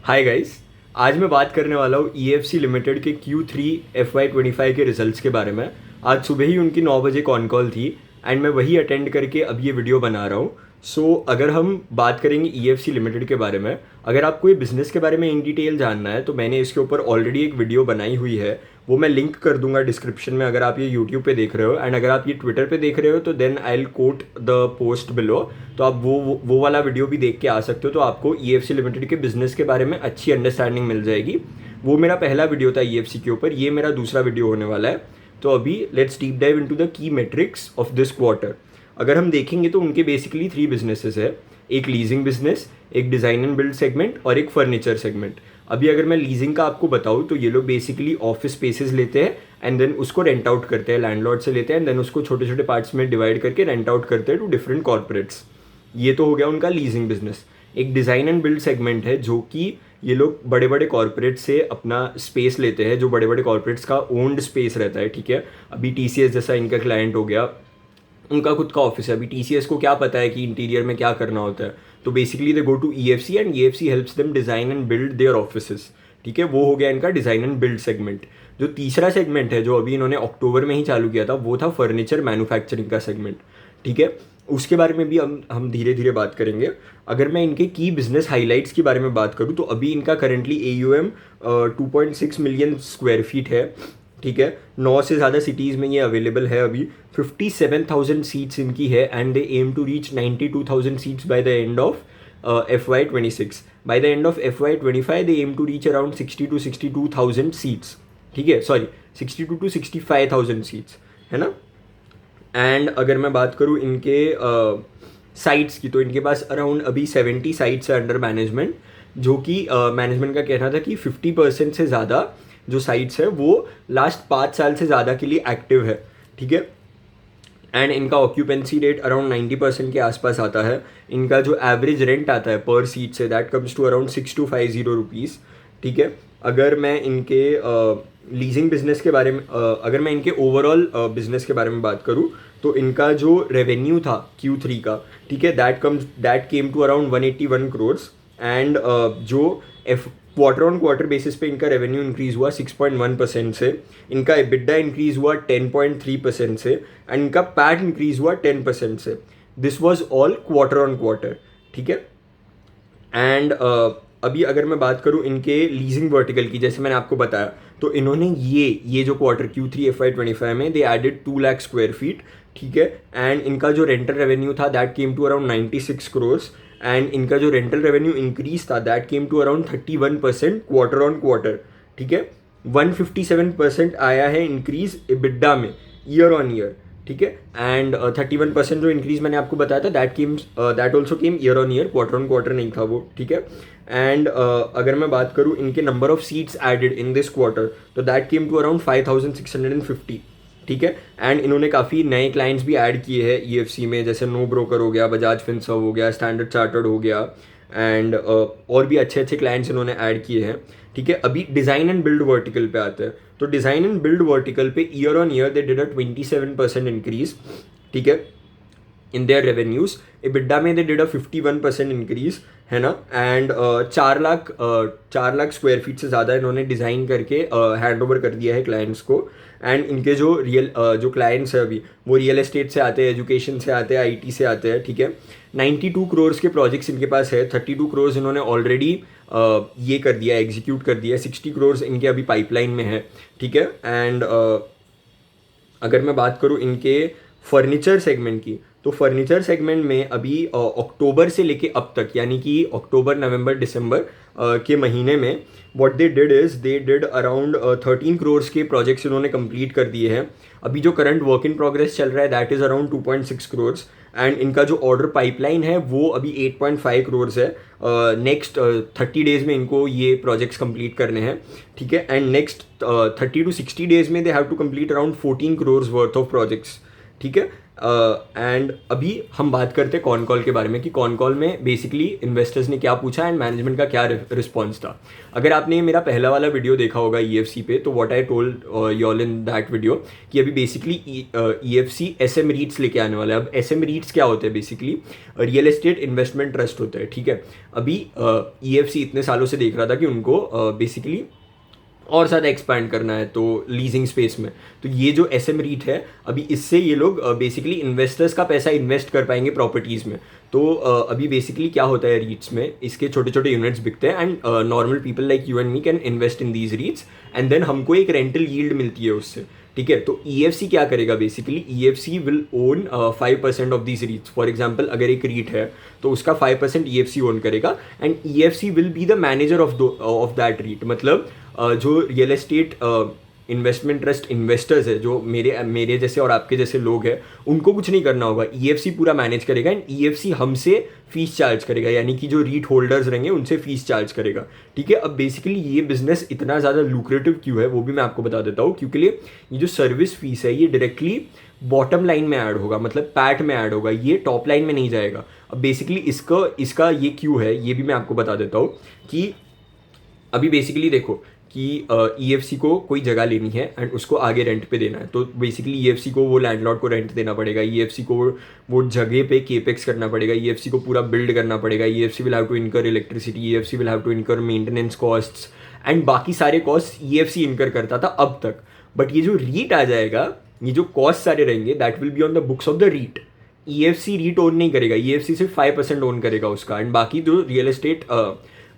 Hi guys. आज मैं बात करने वाला हूँ EFC लिमिटेड के Q3 FY25 के रिजल्ट्स के बारे में। आज सुबह ही उनकी 9 बजे कॉन कॉल थी एंड मैं वही अटेंड करके अब ये वीडियो बना रहा हूँ। अगर हम बात करेंगे EFC लिमिटेड के बारे में, अगर आपको ये बिज़नेस के बारे में इन डिटेल जानना है तो मैंने इसके ऊपर ऑलरेडी एक वीडियो बनाई हुई है, वो मैं लिंक कर दूंगा डिस्क्रिप्शन में अगर आप ये यूट्यूब पे देख रहे हो। एंड अगर आप ये ट्विटर पे देख रहे हो तो then I will quote the post below, तो आप वो वाला वीडियो भी देख के आ सकते हो। तो आपको EFC लिमिटेड के बिजनेस के बारे में अच्छी अंडरस्टैंडिंग मिल जाएगी। वो मेरा पहला वीडियो था EFC के ऊपर, ये मेरा दूसरा वीडियो होने वाला है। तो अभी let's deep dive into the key matrix of this quarter. अगर हम देखेंगे तो उनके बेसिकली 3 बिजनेसेस है, एक लीजिंग बिजनेस, एक डिज़ाइन एंड बिल्ड सेगमेंट और एक फर्नीचर सेगमेंट। अभी अगर मैं लीजिंग का आपको बताऊँ तो ये लोग बेसिकली ऑफिस स्पेसेस लेते हैं एंड देन उसको रेंट आउट करते हैं, लैंडलॉर्ड से लेते हैं एंड देन उसको छोटे छोटे पार्ट्स में डिवाइड करके रेंट आउट करते हैं टू डिफरेंट कॉर्पोरेट्स। ये तो हो गया उनका लीजिंग बिजनेस। एक डिज़ाइन एंड बिल्ड सेगमेंट है जो कि ये लोग बड़े बड़े कॉर्पोरेट से अपना स्पेस लेते हैं, जो बड़े बड़े कॉर्पोरेट्स का ओन्ड स्पेस रहता है। ठीक है, अभी TCS जैसा इनका क्लाइंट हो गया, उनका खुद का ऑफिस है। अभी TCS को क्या पता है कि इंटीरियर में क्या करना होता है, तो basically they go to EFC and EFC helps them design and build their offices. ठीक है, वो हो गया इनका डिज़ाइन एंड बिल्ड सेगमेंट। जो तीसरा सेगमेंट है जो अभी इन्होंने अक्टूबर में ही चालू किया था, वो था फर्नीचर मैन्युफैक्चरिंग का सेगमेंट। ठीक है, उसके बारे में भी हम धीरे धीरे बात करेंगे। अगर मैं इनके की बिजनेस हाइलाइट्स के बारे में बात करूँ तो अभी इनका currently AUM 2.6 million square feet है। ठीक है, 9 से ज़्यादा सिटीज़ में ये अवेलेबल है। अभी 57,000 सीट्स इनकी है and they aim to reach 92,000 seats by the end of FY26। By the end of FY25 they aim to reach around 60 to 62,000 seats. ठीक है, सॉरी 62 to 65,000 सीट्स है ना। एंड अगर मैं बात करूँ इनके साइट्स की तो इनके पास अराउंड अभी 70 साइट्स है अंडर मैनेजमेंट, जो कि मैनेजमेंट का कहना था कि 50% से ज़्यादा जो साइट्स है वो लास्ट 5 साल से ज़्यादा के लिए एक्टिव है। ठीक है, एंड इनका ऑक्यूपेंसी रेट अराउंड 90% के आसपास आता है। इनका जो एवरेज रेंट आता है पर सीट से that comes to around 6,250 rupees. ठीक है, अगर मैं इनके लीजिंग बिजनेस के बारे में अगर मैं इनके ओवरऑल बिजनेस के बारे में बात करूँ तो इनका जो रेवेन्यू था Q3 का, ठीक है, that came to around 181 crores and जो क्वार्टर ऑन क्वार्टर बेसिस पे इनका रेवेन्यू इंक्रीज हुआ 6.1% से, इनका EBITDA इंक्रीज हुआ 10.3% से एंड इनका पैट इंक्रीज हुआ 10% से। This was all quarter on quarter. ठीक है, एंड अभी अगर मैं बात करूं इनके लीजिंग वर्टिकल की, जैसे मैंने आपको बताया, तो इन्होंने ये जो क्वार्टर Q3 FY25 में they added 2 lakh square feet. ठीक है, एंड इनका जो रेंटल रेवेन्यू था that came to around 96 crores and इनका जो रेंटल रेवेन्यू इंक्रीज था that came to around 31% quarter on quarter. ठीक है, 157% आया है इंक्रीज EBITDA में ईयर ऑन ईयर। ठीक है, एंड 31% जो इंक्रीज मैंने आपको बताया था that also came year on year, quarter on quarter नहीं था वो। ठीक है, एंड अगर मैं बात करूँ इनके number of seats added in this quarter तो दैट केम टू अराउंड 5,650। ठीक है, एंड इन्होंने काफ़ी नए क्लाइंट्स भी ऐड किए हैं EFC में, जैसे नो ब्रोकर हो गया, बजाज फिनसर्व हो गया, स्टैंडर्ड चार्टर्ड हो गया एंड और भी अच्छे अच्छे क्लाइंट्स इन्होंने ऐड किए हैं। ठीक है, अभी डिज़ाइन एंड बिल्ड वर्टिकल पे आते हैं तो डिज़ाइन एंड बिल्ड वर्टिकल पे year on year they did a 27% increase. ठीक है, इन देयर रेवेन्यूज। EBITDA में दे डिड अ 51% इंक्रीज है ना। एंड 4 लाख स्क्वायर फीट से ज़्यादा इन्होंने डिज़ाइन करके हैंड ओवर कर दिया है क्लाइंट्स को। एंड इनके जो क्लाइंट्स है अभी वो रियल एस्टेट से आते हैं, एजुकेशन से आते हैं, IT से आते हैं। ठीक है, 92 करोर्स के प्रोजेक्ट्स इनके पास है, 32 करोर्स इन्होंने ऑलरेडी ये कर दिया, एग्जीक्यूट कर दिया, 60 करोर्स इनके अभी पाइपलाइन में है। ठीक है, एंड अगर मैं बात करूँ इनके फर्नीचर सेगमेंट की तो फर्नीचर सेगमेंट में अभी अक्टूबर से लेके अब तक, यानी कि अक्टूबर नवंबर दिसंबर के महीने में what they did is they did around 13 crores के प्रोजेक्ट्स इन्होंने कंप्लीट कर दिए हैं। अभी जो करंट वर्क इन प्रोग्रेस चल रहा है that is around 2.6 crores and इनका जो ऑर्डर पाइपलाइन है वो अभी 8.5 करोर्स है। नेक्स्ट 30 डेज़ में इनको ये प्रोजेक्ट्स कंप्लीट करने हैं। ठीक है, एंड नेक्स्ट 30 to 60 डेज़ में they have to complete around 14 crores worth of projects. ठीक है, एंड अभी हम बात करते हैं कॉन कॉल के बारे में कि कॉन कॉल में बेसिकली इन्वेस्टर्स ने क्या पूछा एंड मैनेजमेंट का क्या रिस्पॉन्स था। अगर आपने मेरा पहला वाला वीडियो देखा होगा EFC पे, तो what I told y'all in that video कि अभी बेसिकली EFC SM रीट्स लेके आने वाला है। अब SM रीट्स क्या होते हैं? Basically real estate investment trust होता है, ठीक है। अभी EFC इतने सालों से देख रहा था कि उनको बेसिकली और ज़्यादा एक्सपैंड करना है तो लीजिंग स्पेस में, तो ये जो SM रीट है अभी इससे ये लोग बेसिकली इन्वेस्टर्स का पैसा इन्वेस्ट कर पाएंगे प्रॉपर्टीज़ में। तो अभी बेसिकली क्या होता है रीट्स में, इसके छोटे छोटे यूनिट्स बिकते हैं and normal people like you and me can invest in these REITs and then हमको एक रेंटल यील्ड मिलती है उससे, ठीक है। तो EFC क्या करेगा? Basically EFC will own 5% of these REITs. For example अगर एक रीट है तो उसका 5% EFC ओन करेगा and EFC will be the manager of that REIT. मतलब जो real estate investment trust investors है, जो मेरे जैसे और आपके जैसे लोग हैं, उनको कुछ नहीं करना होगा, EFC पूरा मैनेज करेगा एंड EFC हमसे फीस चार्ज करेगा, यानी कि जो रीट होल्डर्स रहेंगे उनसे फीस चार्ज करेगा, ठीक है। अब बेसिकली ये बिजनेस इतना ज़्यादा लुक्रेटिव क्यों है वो भी मैं आपको बता देता हूँ, क्योंकि ये जो सर्विस फीस है ये डायरेक्टली बॉटम लाइन में ऐड होगा, मतलब पैट में ऐड होगा, ये टॉप लाइन में नहीं जाएगा। अब बेसिकली इसका ये क्यों है ये भी मैं आपको बता देता हूँ कि अभी बेसिकली देखो कि EFC को कोई जगह लेनी है एंड उसको आगे रेंट पे देना है, तो बेसिकली EFC को वो लैंडलॉर्ड को रेंट देना पड़ेगा, EFC को वो जगह पे केपेक्स करना पड़ेगा, EFC को पूरा बिल्ड करना पड़ेगा, EFC will have to incur electricity, EFC will have to incur maintenance costs and बाकी सारे कॉस्ट EFC इनकर करता था अब तक। बट ये जो रीट आ जाएगा, ये जो कॉस्ट सारे रहेंगे that will be on the books of the REIT. EFC REIT own नहीं करेगा, EFC सिर्फ 5% ओन करेगा उसका एंड बाकी जो रियल एस्टेट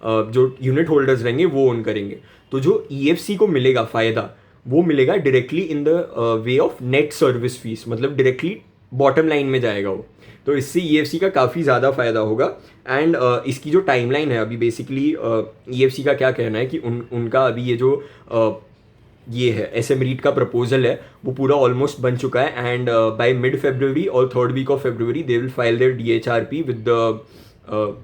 जो यूनिट होल्डर्स रहेंगे वो ओन करेंगे। तो जो EFC को मिलेगा फ़ायदा वो मिलेगा directly in the way of net service fees, मतलब डायरेक्टली बॉटम लाइन में जाएगा वो। तो इससे EFC का काफ़ी ज़्यादा फ़ायदा होगा एंड इसकी जो टाइमलाइन है अभी बेसिकली EFC का क्या कहना है कि उनका अभी ये जो ये है SM रीट का प्रपोजल है वो पूरा ऑलमोस्ट बन चुका है एंड बाय मिड February और 3rd week of February they will file their DHRP with the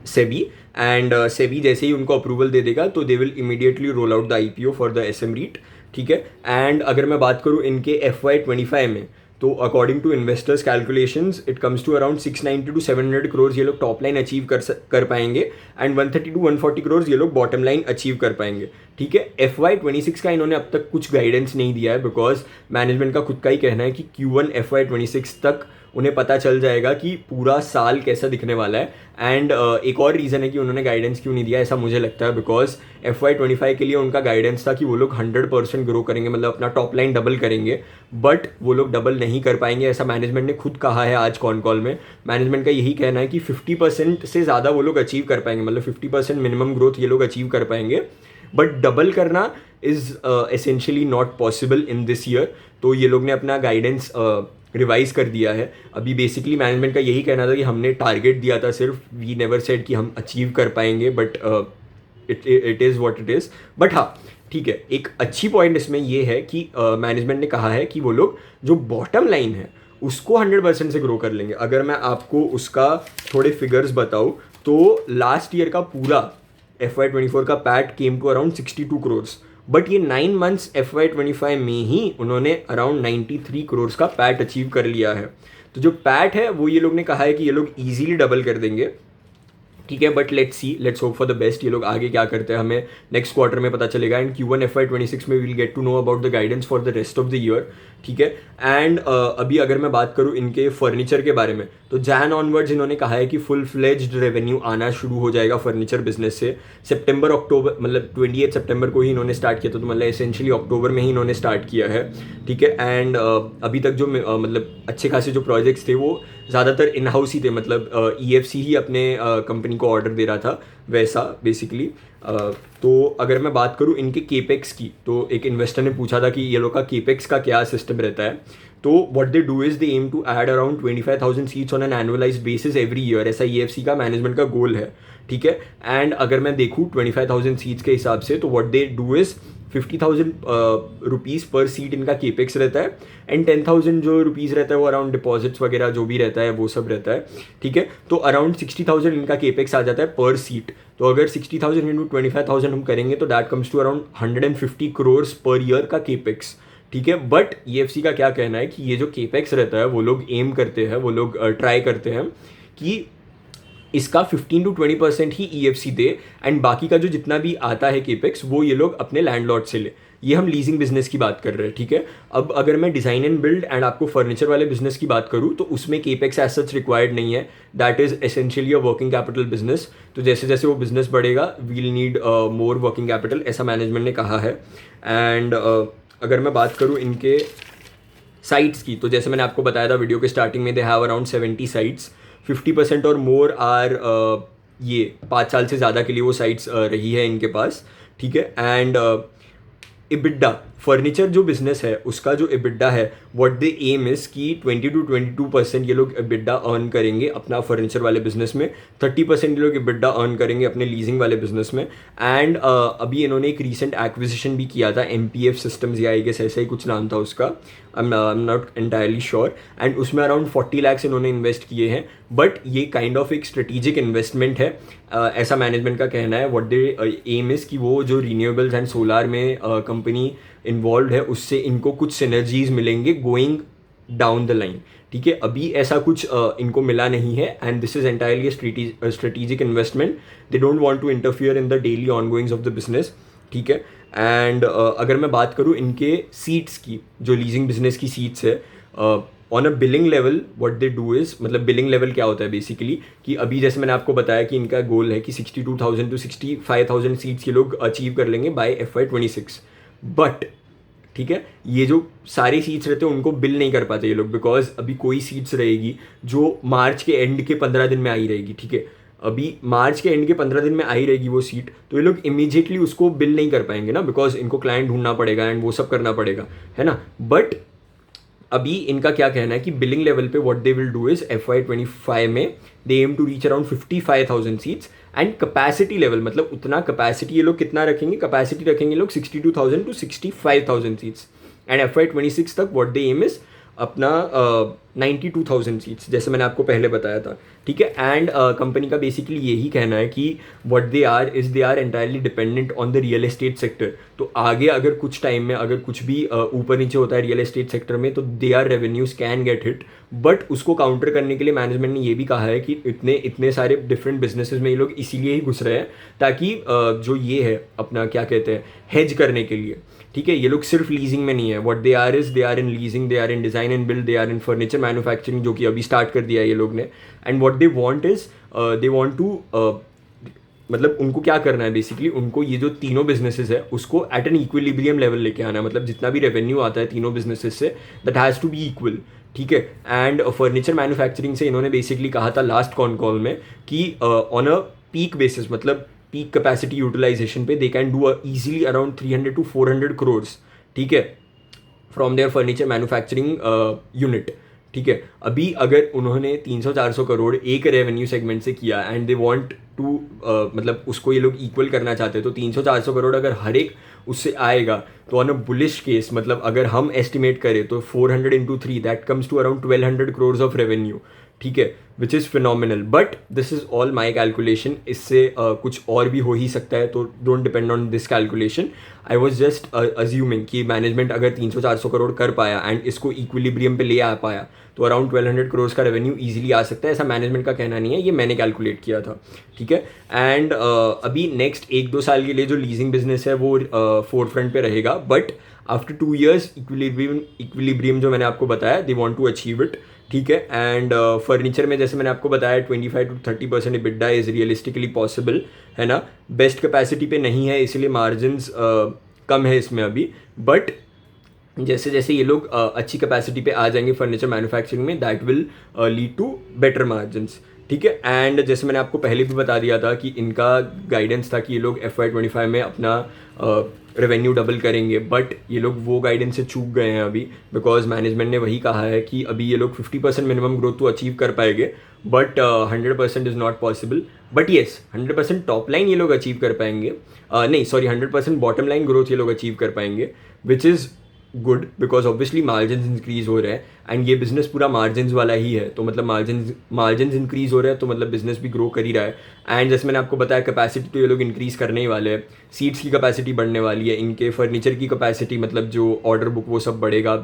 SEBI and SEBI जैसे ही उनको अप्रूवल दे देगा तो they will immediately roll out the IPO for the SM REIT, ठीक है। एंड अगर मैं बात करूँ इनके FY25 में, तो according to investors calculations it comes to around 690 to 700 crore ये लोग टॉप लाइन अचीव कर पाएंगे एंड 130 to 140 करोड़ ये लोग बॉटम लाइन अचीव कर पाएंगे, ठीक है। FY26 का इन्होंने अब तक कुछ गाइडेंस नहीं दिया है बिकॉज मैनेजमेंट का खुद का ही कहना है कि Q1 FY26 तक उन्हें पता चल जाएगा कि पूरा साल कैसा दिखने वाला है एंड एक और रीज़न है कि उन्होंने गाइडेंस क्यों नहीं दिया ऐसा मुझे लगता है बिकॉज FY25 के लिए उनका गाइडेंस था कि वो लोग 100% ग्रो करेंगे, मतलब अपना टॉप लाइन डबल करेंगे, बट वो लोग डबल नहीं कर पाएंगे ऐसा मैनेजमेंट ने खुद कहा है आज कॉन कॉल में। मैनेजमेंट का यही कहना है कि 50% से ज़्यादा वो लोग अचीव कर पाएंगे, मतलब 50% मिनिमम ग्रोथ ये लोग अचीव कर पाएंगे, बट डबल करना is essentially not possible in this year. तो ये लोग ने अपना गाइडेंस रिवाइज कर दिया है। अभी बेसिकली मैनेजमेंट का यही कहना था कि हमने टारगेट दिया था, सिर्फ वी नेवर सेड कि हम अचीव कर पाएंगे, but it is what it is. But हाँ ठीक है, एक अच्छी पॉइंट इसमें ये है कि मैनेजमेंट ने कहा है कि वो लोग जो बॉटम लाइन है उसको 100% से ग्रो कर लेंगे। अगर मैं आपको उसका थोड़े फिगर्स बताऊँ तो लास्ट ईयर का पूरा FY24 का PAT came to around 62 crore, but ये 9 months FY25 में ही उन्होंने अराउंड 93 करोड़ का पैट अचीव कर लिया है। तो जो पैट है वो ये लोग ने कहा है कि ये लोग इजीली डबल कर देंगे, ठीक है। But let's hope for the best. ये लोग आगे क्या करते हैं हमें नेक्स्ट क्वार्टर में पता चलेगा एंड Q1 FY26 में will get to know about the guidance for the rest of the year, ठीक है। एंड अभी अगर मैं बात करूँ इनके फर्नीचर के बारे में तो जैन ऑनवर्ड्स इन्होंने कहा है कि फुल फ्लेज्ड रेवेन्यू आना शुरू हो जाएगा फर्नीचर बिजनेस से सितंबर अक्टूबर, मतलब 28 सितंबर को ही इन्होंने स्टार्ट किया था, तो मतलब एसेंशियली अक्टूबर में ही इन्होंने स्टार्ट किया है, ठीक है। एंड अभी तक जो मतलब अच्छे खासे जो प्रोजेक्ट्स थे वो ज़्यादातर इन हाउस ही थे, मतलब EFC ही अपने कंपनी को ऑर्डर दे रहा था वैसा बेसिकली। तो अगर मैं बात करूँ इनके केपेक्स की, तो एक इन्वेस्टर ने पूछा था कि ये लोग का केपेक्स का क्या सिस्टम रहता है, तो what they do is they aim to add around 25,000 seats on an annualised basis every year, ऐसा EFC का मैनेजमेंट का गोल है, ठीक है। एंड अगर मैं देखूँ 25,000 सीट्स के हिसाब से तो what they do is 50,000 rupees पर सीट इनका केपेक्स रहता है एंड 10,000 जो रुपीज़ रहता है वो अराउंड डिपॉजिट्स वगैरह जो भी रहता है वो सब रहता है, ठीक है। तो अराउंड 60,000 इनका केपेक्स आ जाता है पर सीट। तो अगर 60,000 इंटू 25,000 हम करेंगे तो that comes to around 150 crore per year का केपेक्स, ठीक है। बट EFC का क्या कहना है कि ये जो केपेक्स रहता है वो लोग एम करते हैं, वो लोग ट्राई करते हैं कि इसका 15 to 20% he EFC they, and बाकी का जो जितना भी आता है केपेक्स वो ये लोग अपने लैंडलॉर्ड से ले। ये हम लीजिंग बिजनेस की बात कर रहे हैं, ठीक है। अब अगर मैं डिज़ाइन एंड बिल्ड एंड आपको फर्नीचर वाले बिजनेस की बात करूँ तो उसमें केपेक्स एज सच रिक्वायर्ड नहीं है, that is essentially a working capital business. तो जैसे जैसे वो बिजनेस बढ़ेगा we'll need more working capital, ऐसा मैनेजमेंट ने कहा है। एंड अगर मैं बात करूँ इनके साइट्स की, तो जैसे मैंने आपको बताया था वीडियो के स्टार्टिंग में, दे हैव अराउंड 70 साइट्स, 50% और मोर आर ये 5 साल से ज़्यादा के लिए वो साइट्स रही है इनके पास, ठीक है। एंड इबिड्डा, फर्नीचर जो बिजनेस है उसका जो इबिड्डा है, व्हाट दे एम इज़ कि 20 to 22% ये लोग इबिड्डा अर्न करेंगे अपना फर्नीचर वाले बिजनेस में, 30% ये लोग इबिड्डा अर्न करेंगे अपने लीजिंग वाले बिजनेस में। एंड अभी इन्होंने एक रीसेंट एक्विजिशन भी किया था, MPF सिस्टम्स या आई गेस ऐसा ही कुछ नाम था उसका, I am not entirely sure, and उसमें अराउंड 40 lakhs इन्होंने इन्वेस्ट किए हैं। बट ये काइंड ऑफ एक स्ट्रेटेजिक इन्वेस्टमेंट है, ऐसा मैनेजमेंट का कहना है। व्हाट दे एम इज़ कि वो जो रीन्यूएबल्स एंड सोलार में कंपनी इन्वॉल्व है उससे इनको कुछ सिनर्जीज मिलेंगे गोइंग डाउन द लाइन, ठीक है। अभी ऐसा कुछ इनको मिला नहीं है, and this is entirely strategic investment, they don't want to interfere in the daily ongoings of the business, ठीक है। एंड अगर मैं बात करूँ इनके सीट्स की, जो लीजिंग बिजनेस की सीट्स है, on a billing level what they do is, मतलब बिलिंग लेवल क्या होता है बेसिकली, कि अभी जैसे मैंने आपको बताया कि इनका गोल है कि 62,000 to 65,000 सीट्स ये लोग अचीव कर लेंगे बाय FY26। बट ठीक है, ये जो सारे सीट्स रहते हैं उनको बिल नहीं कर पाते ये लोग, बिकॉज अभी कोई सीट्स रहेगी जो मार्च के एंड के 15 दिन में आई रहेगी, ठीक है। अभी मार्च के एंड के 15 दिन में आई रहेगी वो सीट, तो ये लोग इमीजिएटली उसको बिल नहीं कर पाएंगे ना, बिकॉज इनको क्लाइंट ढूंढना पड़ेगा एंड वो सब करना पड़ेगा, है ना। बट अभी इनका क्या कहना है कि बिलिंग लेवल पे what they will do is FY25 में they aim to reach around 55,000 seats, and capacity level मतलब उतना कैपेसिटी ये लोग कितना रखेंगे, कैपेसिटी रखेंगे लोग 62,000 to 65,000 सीट्स, एंड FY26 तक व्हाट दे एम इज अपना 92,000 सीट्स, जैसे मैंने आपको पहले बताया था, ठीक है। एंड कंपनी का बेसिकली यही कहना है कि what they are entirely dependent on the real estate sector. तो आगे अगर कुछ टाइम में अगर कुछ भी ऊपर नीचे होता है रियल एस्टेट सेक्टर में तो they are revenues can get hit, but उसको काउंटर करने के लिए मैनेजमेंट ने ये भी कहा है कि इतने सारे डिफरेंट बिजनेसेस में ये लोग इसीलिए ही घुस रहे हैं ताकि जो ये है अपना क्या कहते हैं हेज करने के लिए, ठीक है। ये लोग सिर्फ लीजिंग में नहीं है, what they are is they are in leasing, they are in design and build, they are in furniture manufacturing जो कि अभी स्टार्ट कर दिया है ये लोग ने। And what they want is they want to मतलब उनको क्या करना है बेसिकली, उनको ये जो तीनों बिजनेसेस है उसको एट एन इक्विलिब्रियम लेवल लेके आना है, मतलब जितना भी रेवेन्यू आता है तीनों बिजनेसेस से that has to be equal, ठीक है। एंड फर्नीचर मैन्युफैक्चरिंग से इन्होंने बेसिकली कहा था लास्ट कॉल में कि ऑन अ पीक बेसिस मतलब पीक कैपेसिटी यूटिलाइजेशन पे they can do easily around 300 to 400 crores, ठीक है, from their furniture manufacturing unit, ठीक है। अभी अगर उन्होंने 300-400 करोड़ एक रेवेन्यू सेगमेंट से किया एंड दे वांट टू मतलब उसको ये लोग इक्वल करना चाहते हैं, तो 300-400 करोड़ अगर हर एक उससे आएगा तो ऑन अ बुलिश केस मतलब अगर हम एस्टिमेट करें तो 400 into 3 that comes to around 1200 crores of revenue, ठीक है, which is phenomenal. But this is all my calculation, इससे कुछ और भी हो ही सकता है, तो don't depend on this calculation. I was just assuming कि मैनेजमेंट अगर 300-400 करोड़ कर पाया एंड इसको इक्विलिब्रियम पे ले आ पाया तो अराउंड 1200 crores का रेवेन्यू ईजिली आ सकता है, ऐसा मैनेजमेंट का कहना नहीं है, ये मैंने कैलकुलेट किया था, ठीक है। एंड अभी नेक्स्ट 1-2 साल के लिए जो लीजिंग बिजनेस है वो फोर फ्रंट पे रहेगा, बट आफ्टर 2 years इक्विलिब्रियम जो मैंने आपको बताया they want to achieve it, ठीक है। एंड फर्नीचर में जैसे मैंने आपको बताया 25 to 30% EBITDA is realistically possible, है ना। बेस्ट कैपेसिटी पे नहीं है इसलिए मार्जिन्स कम है इसमें अभी, बट जैसे जैसे ये लोग अच्छी कैपेसिटी पे आ जाएंगे फर्नीचर मैन्युफैक्चरिंग में that will lead to better margins, ठीक है। एंड जैसे मैंने आपको पहले भी बता दिया था कि इनका गाइडेंस था कि ये लोग FY25 में अपना रेवेन्यू डबल करेंगे, बट ये लोग वो गाइडेंस से चूक गए हैं अभी, बिकॉज मैनेजमेंट ने वही कहा है कि अभी ये लोग 50% मिनिमम ग्रोथ तो अचीव कर पाएंगे, but 100% is not possible. But yes 100% top line ये लोग अचीव कर पाएंगे, नहीं सॉरी 100% बॉटम लाइन ग्रोथ ये लोग अचीव कर पाएंगे, which is good because obviously margin increase हो रहे हैं एंड ये बिजनेस पूरा मार्जिन वाला ही है, तो मतलब मार्जिन इंक्रीज हो रहे हैं तो मतलब बिजनेस भी ग्रो कर ही रहा है। एंड जैसे मैंने आपको बताया कैपेसिटी तो ये लोग इंक्रीज करने ही वाले हैं, सीट्स की कैपेसिटी बढ़ने वाली है, इनके फर्नीचर की कैपेसिटी मतलब जो ऑर्डर बुक वो सब बढ़ेगा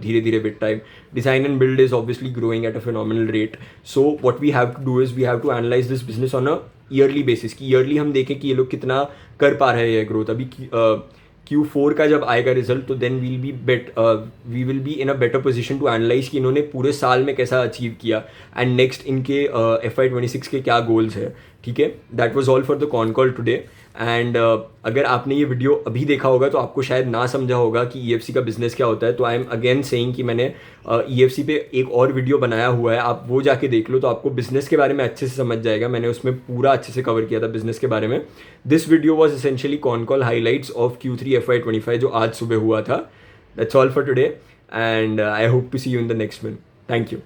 धीरे धीरे with time. Design and build is obviously growing at a phenomenal rate. So what we have to do is we have to analyse this business on a yearly basis कि yearly हम देखें कि ये लोग कितना कर पा रहे हैं ग्रोथ। अभी Q4 का जब आएगा रिजल्ट तो then we will be in a better position to analyse कि इन्होंने पूरे साल में कैसा अचीव किया एंड नेक्स्ट इनके FY26 के क्या गोल्स है। ठीक है, that was all for the con call today. And अगर आपने ये वीडियो अभी देखा होगा तो आपको शायद ना समझा होगा कि EFC का बिजनेस क्या होता है, तो आई एम अगेन सेइंग कि मैंने EFC पे एक और वीडियो बनाया हुआ है, आप वो जाके देख लो तो आपको बिजनेस के बारे में अच्छे से समझ जाएगा। मैंने उसमें पूरा अच्छे से कवर किया था बिजनेस के बारे में। This video was essentially con call highlights of Q3 FY25 जो आज सुबह हुआ था। That's all for today and I hope to see you in the next one. Thank you.